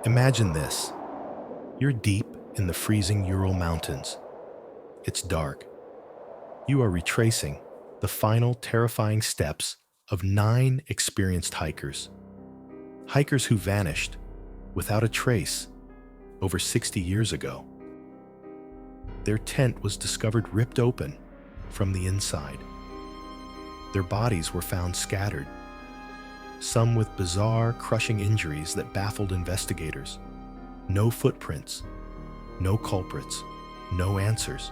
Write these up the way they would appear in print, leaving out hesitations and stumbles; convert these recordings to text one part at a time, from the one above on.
Imagine this. You're deep in the freezing Ural Mountains. It's dark. You are retracing the final terrifying steps of 9 experienced hikers. Hikers who vanished without a trace over 60 years ago. Their tent was discovered ripped open from the inside. Their bodies were found scattered, some with bizarre, crushing injuries that baffled investigators. No footprints, no culprits, no answers.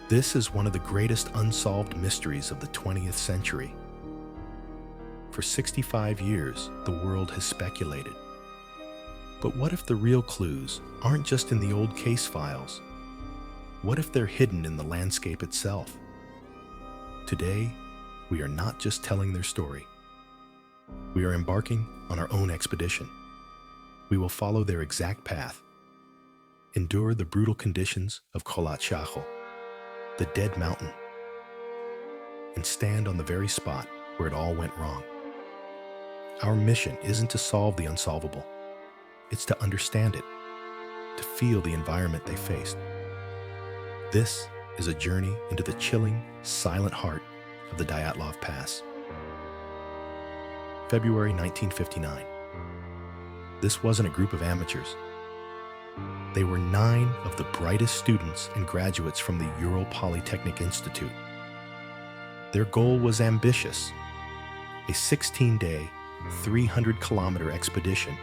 This is one of the greatest unsolved mysteries of the 20th century. For 65 years, the world has speculated. But what if the real clues aren't just in the old case files? What if they're hidden in the landscape itself? Today, we are not just telling their story. We are embarking on our own expedition. We will follow their exact path, endure the brutal conditions of Kholat Syakhl, the dead mountain, and stand on the very spot where it all went wrong. Our mission isn't to solve the unsolvable. It's to understand it, to feel the environment they faced. This is a journey into the chilling, silent heart of the Dyatlov Pass. February 1959. This wasn't a group of amateurs. They were 9 of the brightest students and graduates from the Ural Polytechnic Institute. Their goal was ambitious, a 16-day, 300-kilometer expedition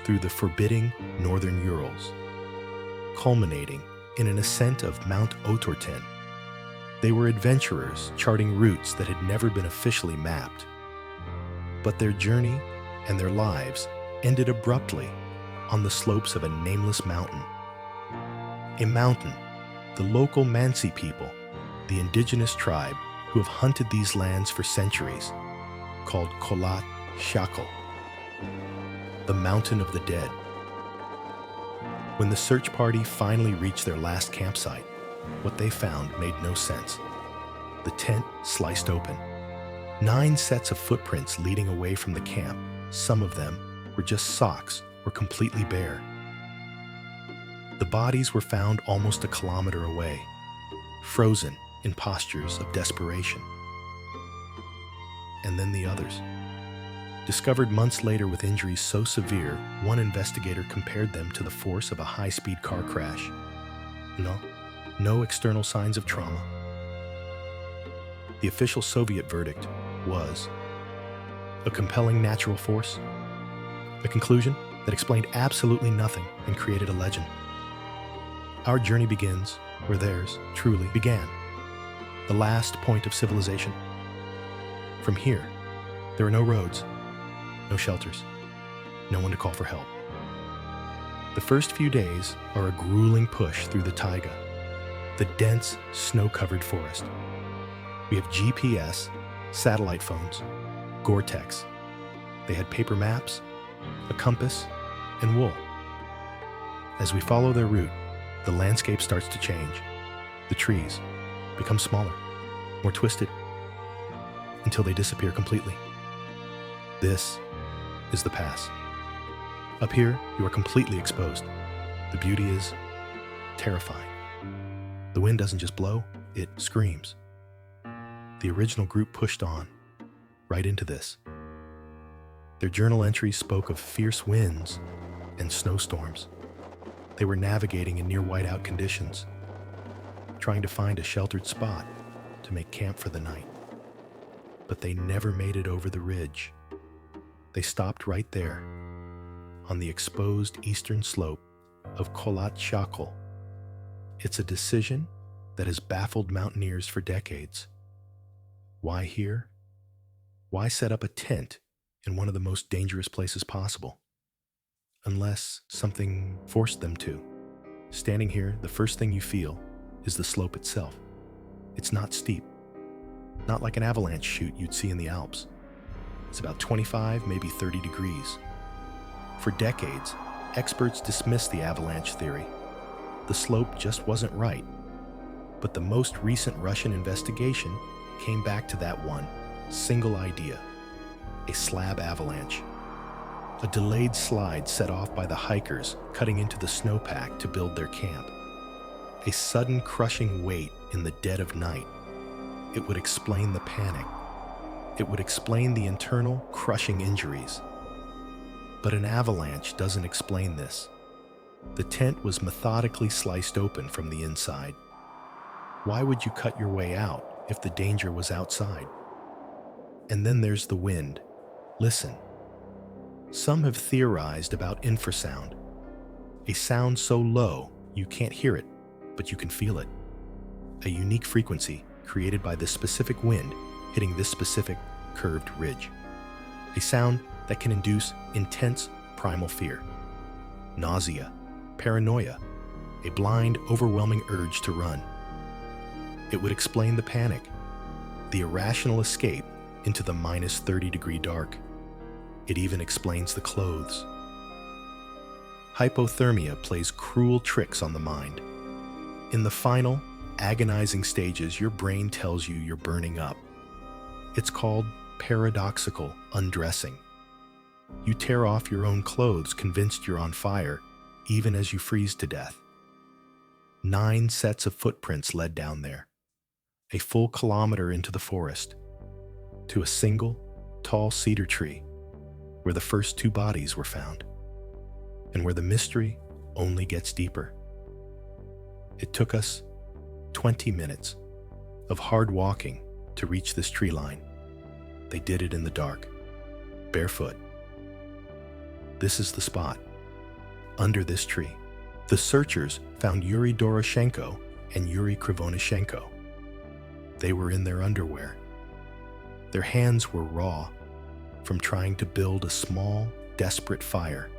through the forbidding northern Urals, culminating in an ascent of Mount Otorten. They were adventurers charting routes that had never been officially mapped. But their journey and their lives ended abruptly on the slopes of a nameless mountain. A mountain the local Mansi people, the indigenous tribe who have hunted these lands for centuries, called Kholat Syakhl, the Mountain of the Dead. When the search party finally reached their last campsite, what they found made no sense. The tent sliced open. 9 sets of footprints leading away from the camp. Some of them were just socks or completely bare. The bodies were found almost a kilometer away, frozen in postures of desperation. And then the others. Discovered months later with injuries so severe, one investigator compared them to the force of a high-speed car crash. No external signs of trauma. The official Soviet verdict was a compelling natural force, a conclusion that explained absolutely nothing and created a legend. Our journey begins where theirs truly began, the last point of civilization. From here, there are no roads, no shelters, no one to call for help. The first few days are a grueling push through the taiga, the dense, snow-covered forest. We have GPS, satellite phones, Gore-Tex. They had paper maps, a compass, and wool. As we follow their route, the landscape starts to change. The trees become smaller, more twisted, until they disappear completely. This is the pass. Up here, you are completely exposed. The beauty is terrifying. The wind doesn't just blow, it screams. The original group pushed on, right into this. Their journal entries spoke of fierce winds and snowstorms. They were navigating in near whiteout conditions, trying to find a sheltered spot to make camp for the night. But they never made it over the ridge. They stopped right there, on the exposed eastern slope of Kholat Syakhl. It's a decision that has baffled mountaineers for decades. Why here? Why set up a tent in one of the most dangerous places possible? Unless something forced them to. Standing here, the first thing you feel is the slope itself. It's not steep, not like an avalanche chute you'd see in the Alps. It's about 25, maybe 30 degrees. For decades, experts dismissed the avalanche theory. The slope just wasn't right. But the most recent Russian investigation came back to that one single idea: a slab avalanche. a delayed slide set off by the hikers cutting into the snowpack to build their camp. A sudden crushing weight in the dead of night. It would explain the panic. It would explain the internal crushing injuries. But an avalanche doesn't explain this. The tent was methodically sliced open from the inside. Why would you cut your way out if the danger was outside? And then there's the wind. Listen. Some have theorized about infrasound, a sound so low you can't hear it, but you can feel it. A unique frequency created by this specific wind hitting this specific curved ridge. A sound that can induce intense primal fear, nausea, paranoia, a blind, overwhelming urge to run. It would explain the panic, the irrational escape into the minus 30-degree dark. It even explains the clothes. Hypothermia plays cruel tricks on the mind. In the final, agonizing stages, your brain tells you you're burning up. It's called paradoxical undressing. You tear off your own clothes convinced you're on fire, even as you freeze to death. 9 sets of footprints led down there, a full kilometer into the forest, to a single, tall cedar tree where the first 2 bodies were found, and where the mystery only gets deeper. It took us 20 minutes of hard walking to reach this tree line. They did it in the dark, barefoot. This is the spot. Under this tree, the searchers found Yuri Doroshenko and Yuri Krivonishenko. They were in their underwear. Their hands were raw from trying to build a small, desperate fire.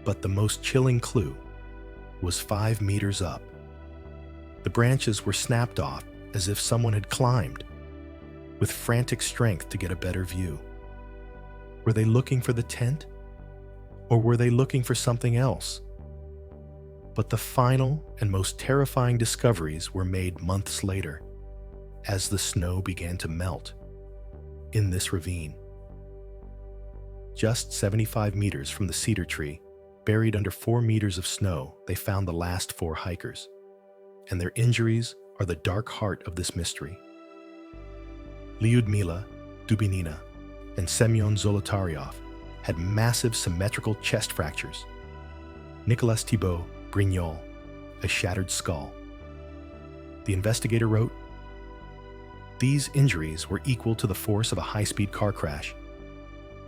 But the most chilling clue was 5 meters up. The branches were snapped off as if someone had climbed, with frantic strength to get a better view. Were they looking for the tent? Or were they looking for something else? But the final and most terrifying discoveries were made months later, as the snow began to melt in this ravine. Just 75 meters from the cedar tree, buried under 4 meters of snow, they found the last 4 hikers, and their injuries are the dark heart of this mystery. Lyudmila Dubinina and Semyon Zolotaryov had massive symmetrical chest fractures. Nicolas Thibault Brignol, a shattered skull. The investigator wrote, "These injuries were equal to the force of a high-speed car crash,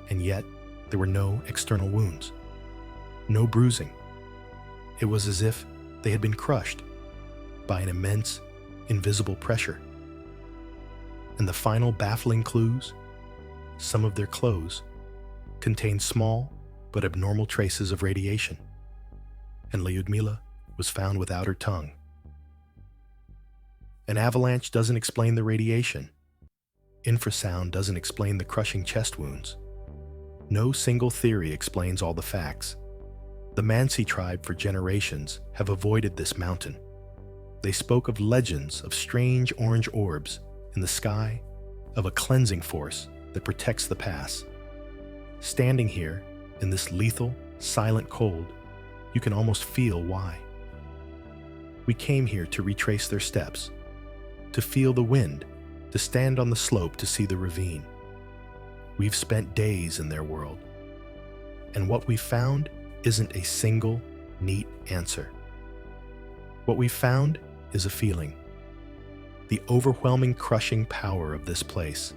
and yet there were no external wounds, no bruising. It was as if they had been crushed by an immense, invisible pressure. And the final baffling clues, some of their clothes, contained small but abnormal traces of radiation, and Lyudmila was found without her tongue. An avalanche doesn't explain the radiation. Infrasound doesn't explain the crushing chest wounds. No single theory explains all the facts. The Mansi tribe for generations have avoided this mountain. They spoke of legends of strange orange orbs in the sky, of a cleansing force that protects the pass. Standing here in this lethal, silent cold, you can almost feel why. We came here to retrace their steps, to feel the wind, to stand on the slope to see the ravine. We've spent days in their world, and what we found isn't a single, neat answer. What we found is a feeling, the overwhelming, crushing power of this place.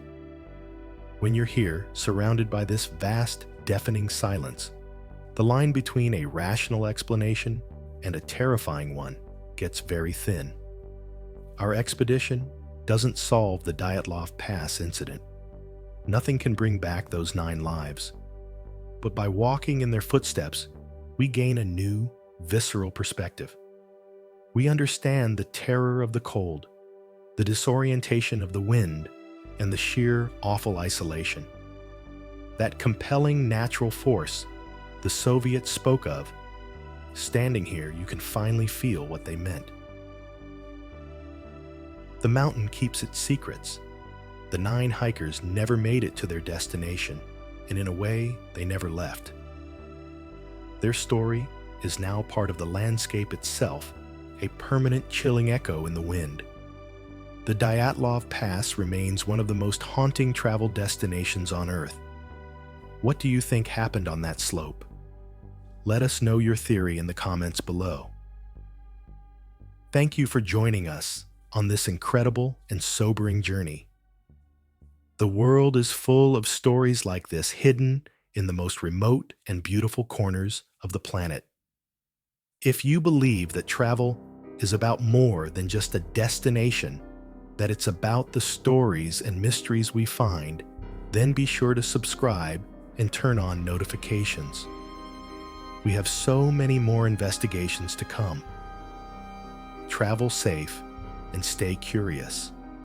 When you're here, surrounded by this vast, deafening silence, the line between a rational explanation and a terrifying one gets very thin. Our expedition doesn't solve the Dyatlov Pass incident. Nothing can bring back those 9 lives. But by walking in their footsteps, we gain a new, visceral perspective. We understand the terror of the cold, the disorientation of the wind, and the sheer, awful isolation. That compelling natural force the Soviets spoke of, standing here, you can finally feel what they meant. The mountain keeps its secrets. The 9 hikers never made it to their destination. and in a way, they never left. Their story is now part of the landscape itself, a permanent chilling echo in the wind. The Dyatlov Pass remains one of the most haunting travel destinations on Earth. What do you think happened on that slope? Let us know your theory in the comments below. Thank you for joining us on this incredible and sobering journey. The world is full of stories like this, hidden in the most remote and beautiful corners of the planet. If you believe that travel is about more than just a destination, that it's about the stories and mysteries we find, then be sure to subscribe and turn on notifications. We have so many more investigations to come. Travel safe and stay curious.